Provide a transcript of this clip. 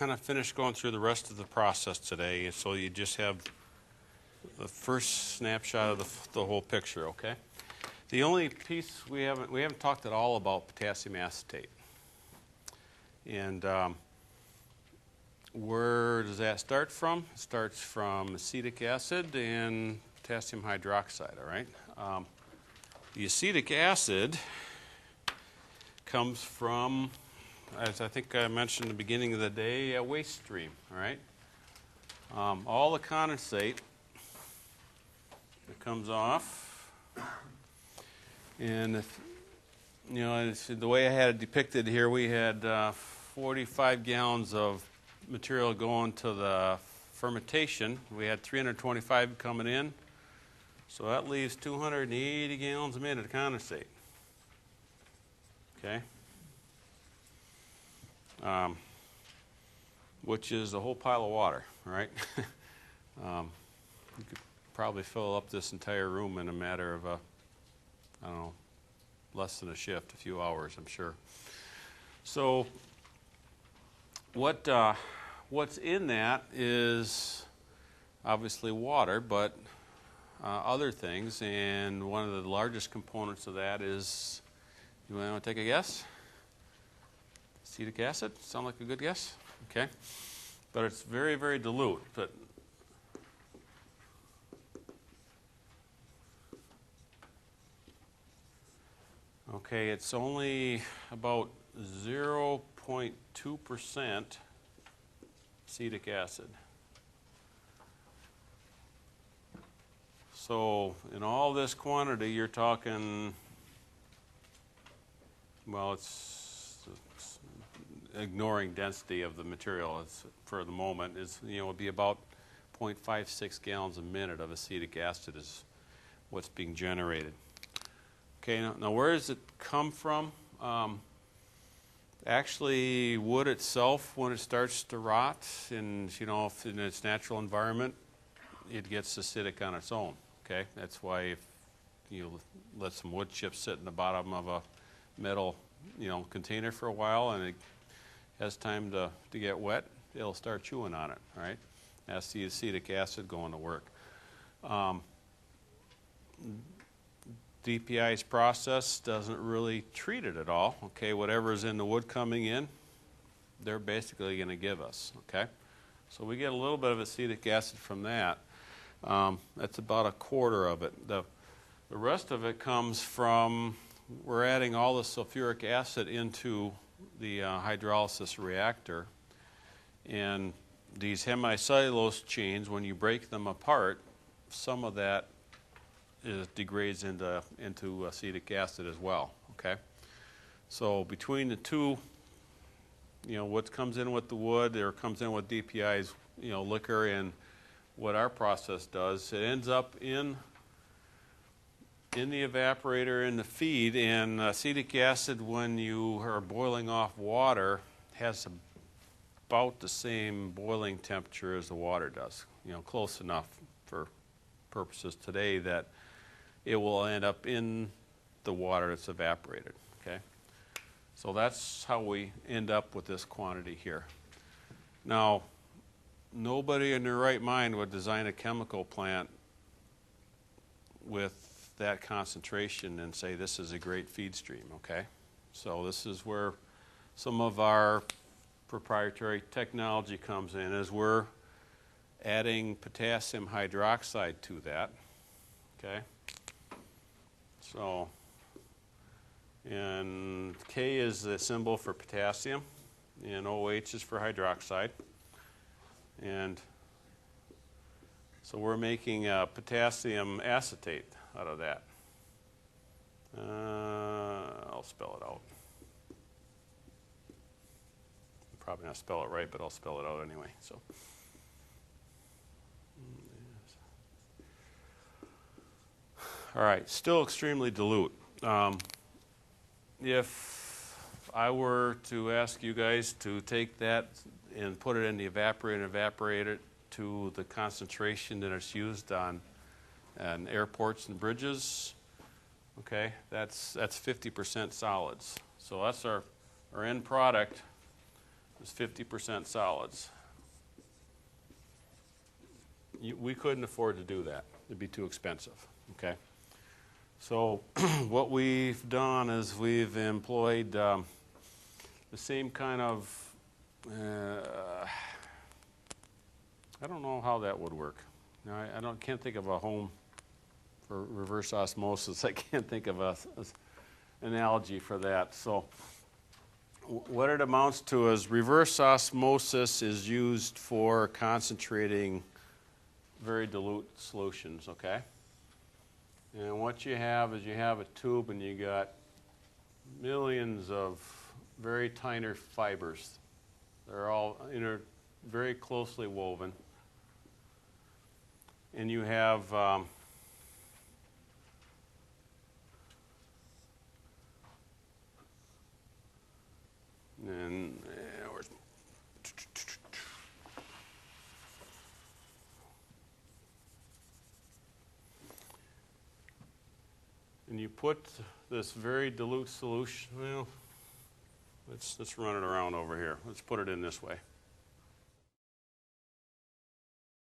kind of finish going through the rest of the process today, so you just have the first snapshot of the whole picture, okay? The only piece we haven't talked at all about potassium acetate. And where does that start from? It starts from acetic acid and potassium hydroxide, all right? The acetic acid comes from, as I think I mentioned at the beginning of the day, a waste stream, all right? All the condensate that comes off, and if, you know, the way I had it depicted here, we had 45 gallons of material going to the fermentation. We had 325 coming in, so that leaves 280 gallons a minute of condensate. Okay, which is a whole pile of water, right? You could probably fill up this entire room in a matter of, I don't know, less than a shift, a few hours, I'm sure. So what's in that is obviously water, but other things, and one of the largest components of that is, you want to take a guess? Acetic acid? Sound like a good guess? Okay. But it's very, very dilute. But okay, it's only about 0.2% acetic acid. So in all this quantity, you're talking, well, it's ignoring density of the material for the moment, is, you know, would be about 0.56 gallons a minute of acetic acid is what's being generated. Okay, now where does it come from? Actually, wood itself, when it starts to rot, and you know, if in its natural environment, it gets acidic on its own. Okay, that's why if you let some wood chips sit in the bottom of a metal, you know, container for a while, and it has time to get wet, it'll start chewing on it. All right, that's the acetic acid going to work. DPI's process doesn't really treat it at all. Okay, whatever is in the wood coming in, they're basically going to give us. Okay, so we get a little bit of acetic acid from that. That's about a quarter of it. The rest of it comes from, we're adding all the sulfuric acid into the hydrolysis reactor, and these hemicellulose chains, when you break them apart, some of that degrades into acetic acid as well. Okay, so between the two, you know, what comes in with the wood or comes in with DPI's, you know, liquor, and what our process does, it ends up in the evaporator, in the feed, and acetic acid, when you are boiling off water, has about the same boiling temperature as the water does. You know, close enough for purposes today that it will end up in the water that's evaporated. Okay, so that's how we end up with this quantity here. Now, nobody in their right mind would design a chemical plant with that concentration and say this is a great feed stream. Okay, so this is where some of our proprietary technology comes in, as we're adding potassium hydroxide to that. Okay, so, and K is the symbol for potassium, and OH is for hydroxide. And so we're making potassium acetate out of that. I'll spell it out. Probably not spell it right, but I'll spell it out anyway. So, all right, still extremely dilute. If I were to ask you guys to take that and put it in the evaporator and evaporate it to the concentration that it's used on airports and bridges, okay, that's 50% solids. So that's our end product is 50% solids. We couldn't afford to do that. It'd be too expensive, okay? So what we've done is we've employed the same kind of, I don't know how that would work. Now, I can't think of a home for reverse osmosis. I can't think of an analogy for that. So what it amounts to is reverse osmosis is used for concentrating very dilute solutions, okay? And what you have is you have a tube and you got millions of very tiny fibers. They're all very closely woven. And you have and you put this very dilute solution, well, let's run it around over here. Let's put it in this way.